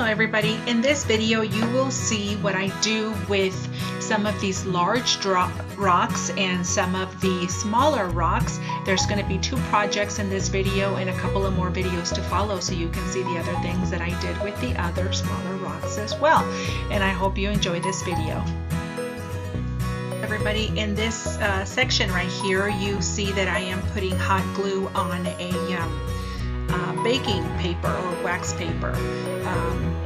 everybody, in this video you will see what I do with some of these large rocks and some of the smaller rocks. There's going to be 2 projects in this video and a couple of more videos to follow, so you can see the other things that I did with the other smaller rocks as well. And I hope you enjoy this video. Everybody, in this section right here, you see that I am putting hot glue on a baking paper or wax paper,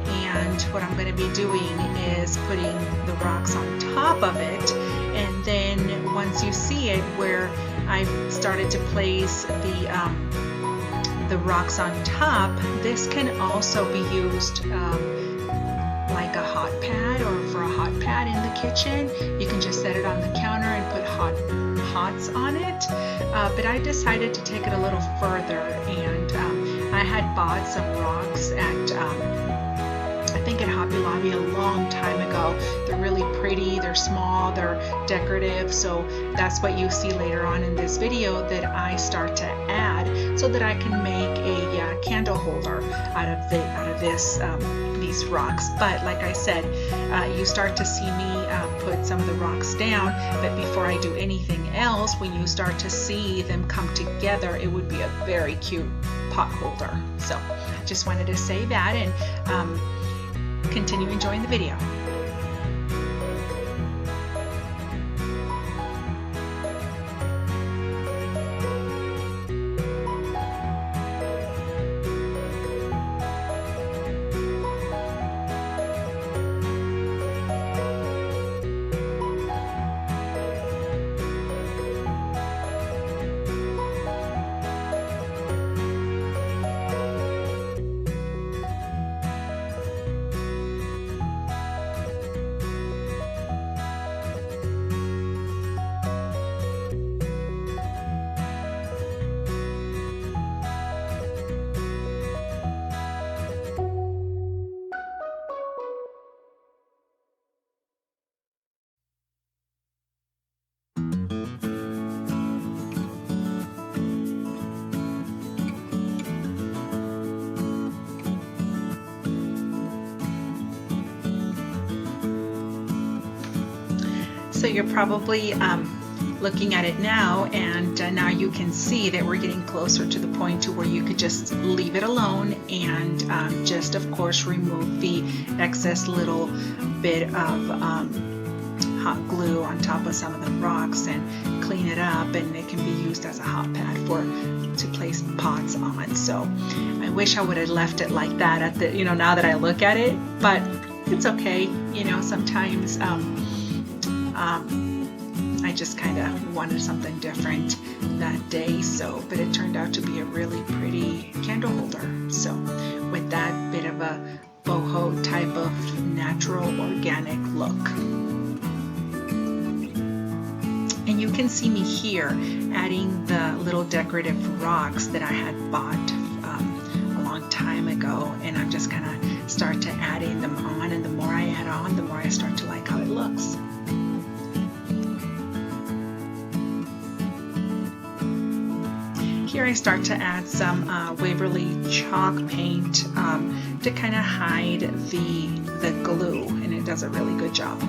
and what I'm going to be doing is putting the rocks on top of it, and then once you see it where I've started to place the rocks on top, this can also be used like a hot pad, or for a hot pad in the kitchen. You can just set it on the counter and put hots on it, but I decided to take it a little further, and I had bought some rocks at I think at Hobby Lobby a long time ago. They're really pretty, they're small, they're decorative, so that's what you see later on in this video that I start to add so that I can make a candle holder out of these rocks. But like I said, you start to see me put some of the rocks down, but before I do anything else, when you start to see them come together, it would be a very cute pot holder. So I just wanted to say that, and continue enjoying the video. So you're probably looking at it now, and now you can see that we're getting closer to the point to where you could just leave it alone and just of course remove the excess little bit of hot glue on top of some of the rocks and clean it up, and it can be used as a hot pad to place pots on. So I wish I would have left it like that at the, now that I look at it, but it's okay. Sometimes I just kind of wanted something different that day, but it turned out to be a really pretty candle holder. So with that bit of a boho type of natural organic look. And you can see me here adding the little decorative rocks that I had bought a long time ago, and I'm just kind of start to adding them on, and the more I add on, the more I start to like how it looks. Here I start to add some Waverly chalk paint to kind of hide the glue, and it does a really good job.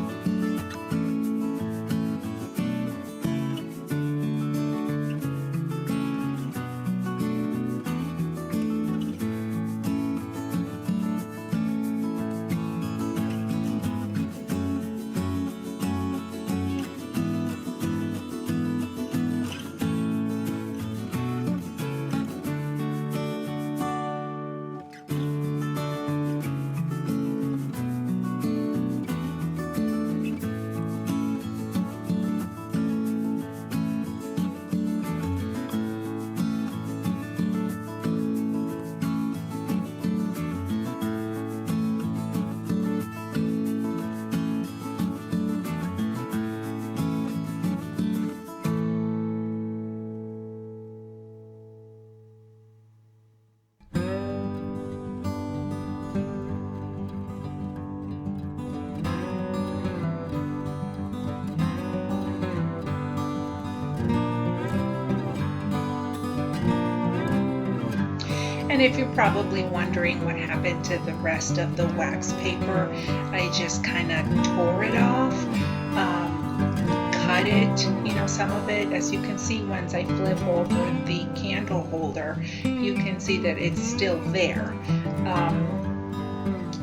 And if you're probably wondering what happened to the rest of the wax paper, I just kind of tore it off, cut it, some of it. As you can see, once I flip over the candle holder, you can see that it's still there.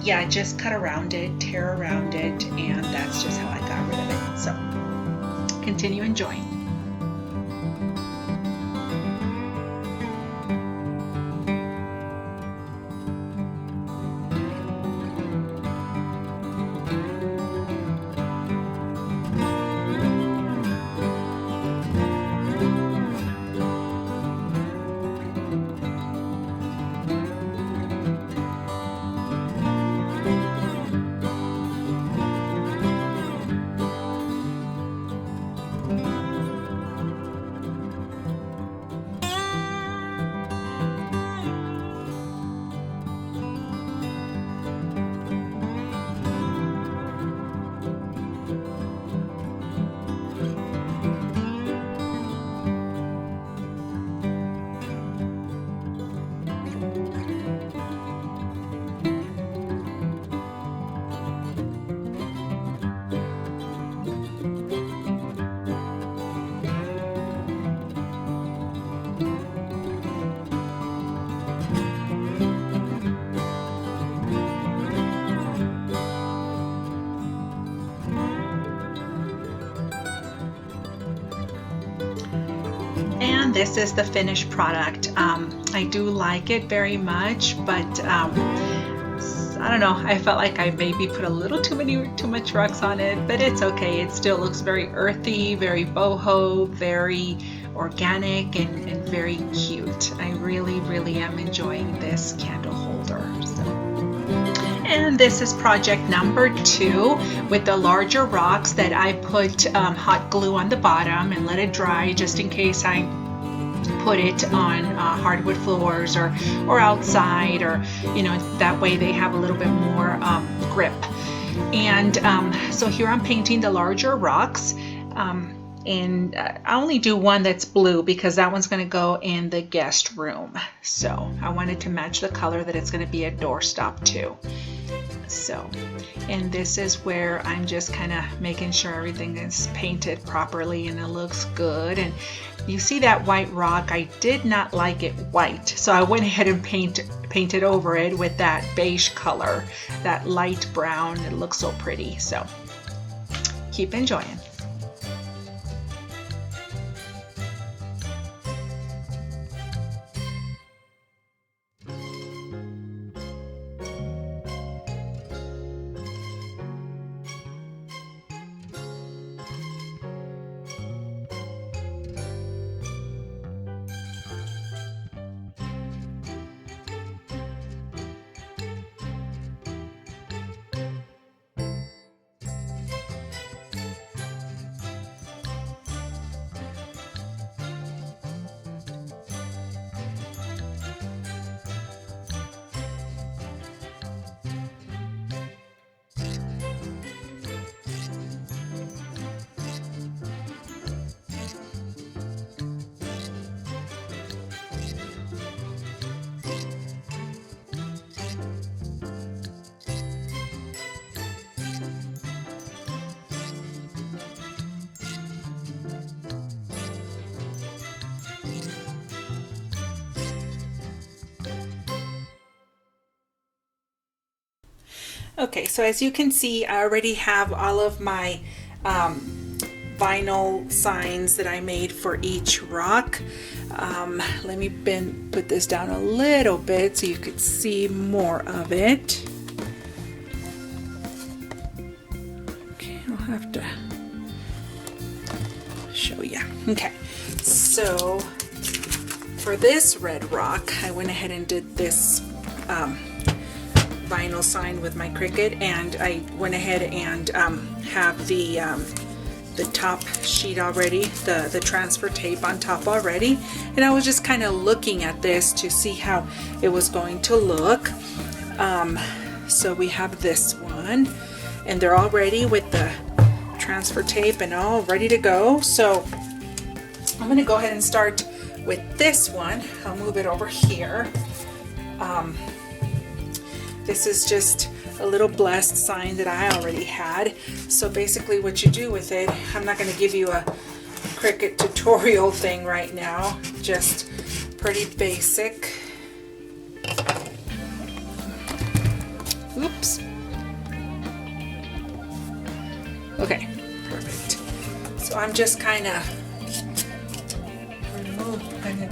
Yeah, just cut around it, tear around it, and that's just how I got rid of it. So continue enjoying. And this is the finished product. I do like it very much, but I don't know, I felt like I maybe put a little too much rocks on it, but it's okay. It still looks very earthy, very boho, very organic, and very cute. I really am enjoying this candle holder. And this is project number 2 with the larger rocks that I put hot glue on the bottom and let it dry just in case I put it on hardwood floors or outside, or that way they have a little bit more grip. And so here I'm painting the larger rocks, and I only do one that's blue because that one's going to go in the guest room. So I wanted to match the color that it's going to be a doorstop too. So, and this is where I'm just kind of making sure everything is painted properly and it looks good. And you see that white rock, I did not like it white, so I went ahead and painted over it with that beige color, that light brown. It looks so pretty. So keep enjoying. Okay, so as you can see, I already have all of my vinyl signs that I made for each rock. Let me put this down a little bit so you could see more of it. Okay, I'll have to show you. Okay, so for this red rock, I went ahead and did this vinyl sign with my Cricut, and I went ahead and have the top sheet already, the transfer tape on top already, and I was just kind of looking at this to see how it was going to look. So we have this one, and they're all ready with the transfer tape and all ready to go. So I'm going to go ahead and start with this one. I'll move it over here. This is just a little blessed sign that I already had. So basically what you do with it, I'm not going to give you a Cricut tutorial thing right now, just pretty basic. Oops. Okay, perfect. So I'm just kind of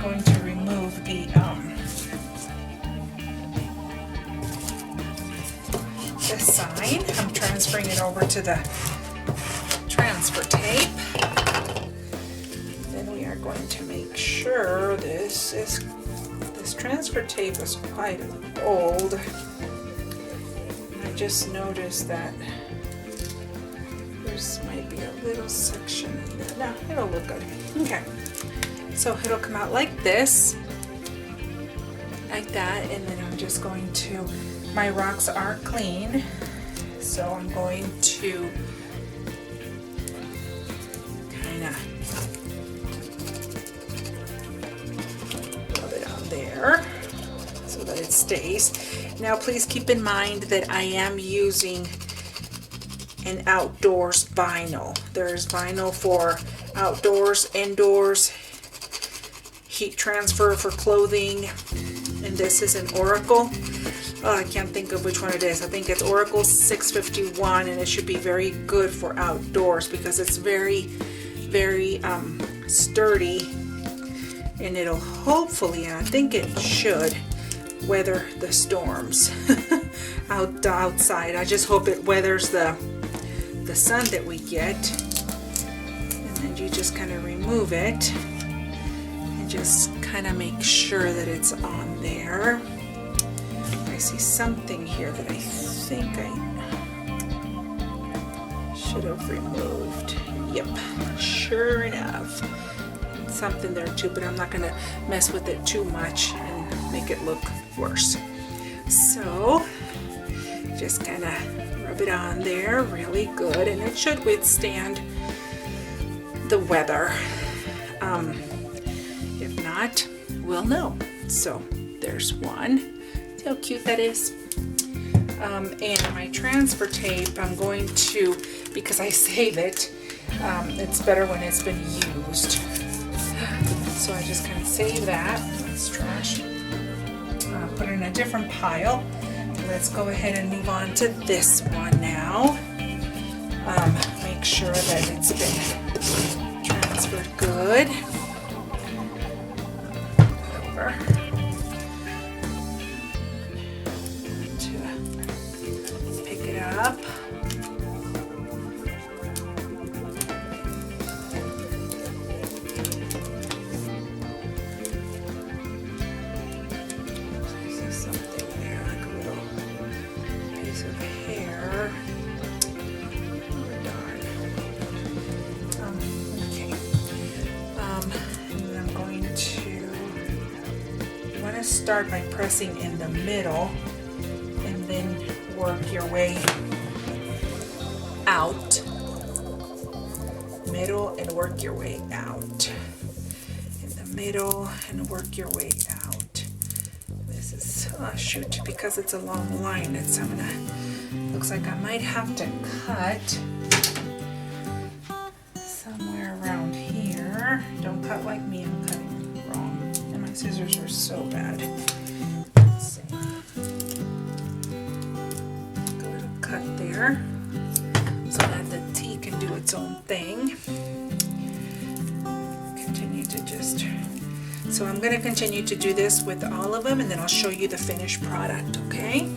going to remove the this sign. I'm transferring it over to the transfer tape. Then we are going to make sure this transfer tape is quite old. I just noticed that there's might be a little section in there. No, it'll look good. Okay. So it'll come out like this, like that, and then I'm just going to, my rocks are clean, so I'm going to kind of rub it on there so that it stays. Now please keep in mind that I am using an outdoors vinyl. There's vinyl for outdoors, indoors, heat transfer for clothing, and this is an Oracle. Oh, I can't think of which one it is. I think it's Oracle 651, and it should be very good for outdoors because it's very, very sturdy, and it'll hopefully, and I think it should, weather the storms outside. I just hope it weathers the sun that we get. And then you just kind of remove it and just kind of make sure that it's on there. I see something here that I think I should have removed. Yep, sure enough. Something there too, but I'm not going to mess with it too much and make it look worse. So just kind of rub it on there really good, and it should withstand the weather. If not, we'll know. So there's one. See how cute that is? And my transfer tape, I'm going to, because I save it, it's better when it's been used. So I just kind of save that. That's trash. Put it in a different pile. Let's go ahead and move on to this one now. Make sure that it's been transferred good. Over. To pick it up. Start by pressing in the middle and then work your way out. Middle and work your way out. In the middle and work your way out. This is, oh shoot, because it's a long line, it's, looks like I might have to cut somewhere around here. Don't cut like me, I'm cutting wrong. And my scissors are so bad. Let's see. A little cut there so that the tea can do its own thing. Continue to just, so I'm going to continue to do this with all of them, and then I'll show you the finished product, okay?